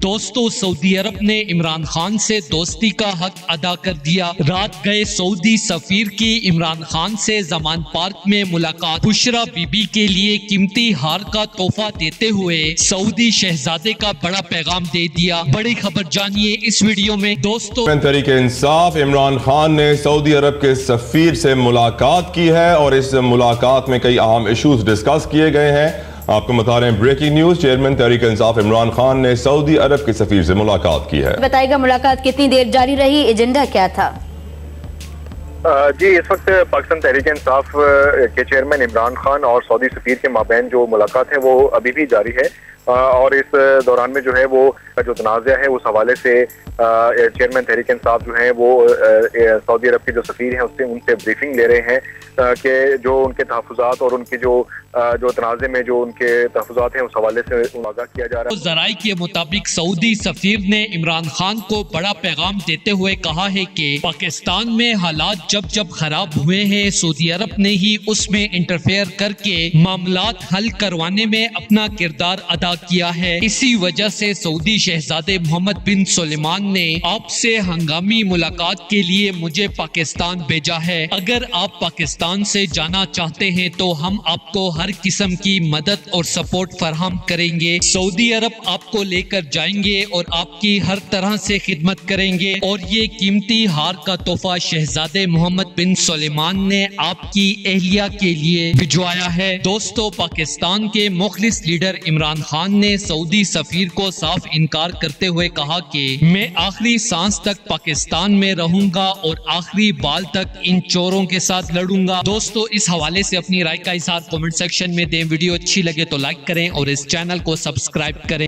دوستو سعودی عرب نے عمران خان سے دوستی کا حق ادا کر دیا۔ رات گئے سعودی سفیر کی عمران خان سے زمان پارک میں ملاقات۔ بشرا بی بی کے لیے قیمتی ہار کا تحفہ دیتے ہوئے سعودی شہزادے کا بڑا پیغام دے دیا۔ بڑی خبر جانیے اس ویڈیو میں دوستو۔ تحریک انصاف عمران خان نے سعودی عرب کے سفیر سے ملاقات کی ہے اور اس ملاقات میں کئی اہم ایشوز ڈسکس کیے گئے ہیں۔ آپ کو بتا رہے ہیں breaking news, chairman Tehreek Insaf Imran Khan نے سعودی عرب کے سفیر سے ملاقات کی ہے۔ بتائے گا ملاقات کتنی دیر جاری رہی، ایجنڈا کیا تھا؟ جی، اس وقت پاکستان تحریک انصاف کے چیئرمین عمران خان اور سعودی سفیر کے مابین جو ملاقات ہے وہ ابھی بھی جاری ہے، اور اس دوران میں جو ہے وہ جو تنازع ہے اس حوالے سے چیئرمین تحریک انصاف جو ہیں وہ سعودی عرب کے جو سفیر ہیں ان سے بریفنگ لے رہے ہیں کہ جو ان کے تحفظات اور ان کے جو تنازع میں جو ان کے تحفظات ہیں اس حوالے سے آگاہ کیا جا رہا ہے۔ ذرائع کے مطابق سعودی سفیر نے عمران خان کو بڑا پیغام دیتے ہوئے کہا ہے کہ پاکستان میں حالات جب خراب ہوئے ہیں سعودی عرب نے ہی اس میں انٹرفیئر کر کے معاملات حل کروانے میں اپنا کردار ادا کیا ہے۔ اسی وجہ سے سعودی شہزادے محمد بن سلمان نے آپ سے ہنگامی ملاقات کے لیے مجھے پاکستان بھیجا ہے۔ اگر آپ پاکستان سے جانا چاہتے ہیں تو ہم آپ کو ہر قسم کی مدد اور سپورٹ فراہم کریں گے۔ سعودی عرب آپ کو لے کر جائیں گے اور آپ کی ہر طرح سے خدمت کریں گے۔ اور یہ قیمتی ہار کا تحفہ شہزادے محمد بن سلمان نے آپ کی اہلیہ کے لیے بھجوایا ہے۔ دوستو، پاکستان کے مخلص لیڈر عمران خان نے سعودی سفیر کو صاف انکار کرتے ہوئے کہا کہ میں آخری سانس تک پاکستان میں رہوں گا اور آخری بال تک ان چوروں کے ساتھ لڑوں گا۔ دوستو، اس حوالے سے اپنی رائے کا اظہار کمنٹ سیکشن میں دیں۔ ویڈیو اچھی لگے تو لائک کریں اور اس چینل کو سبسکرائب کریں۔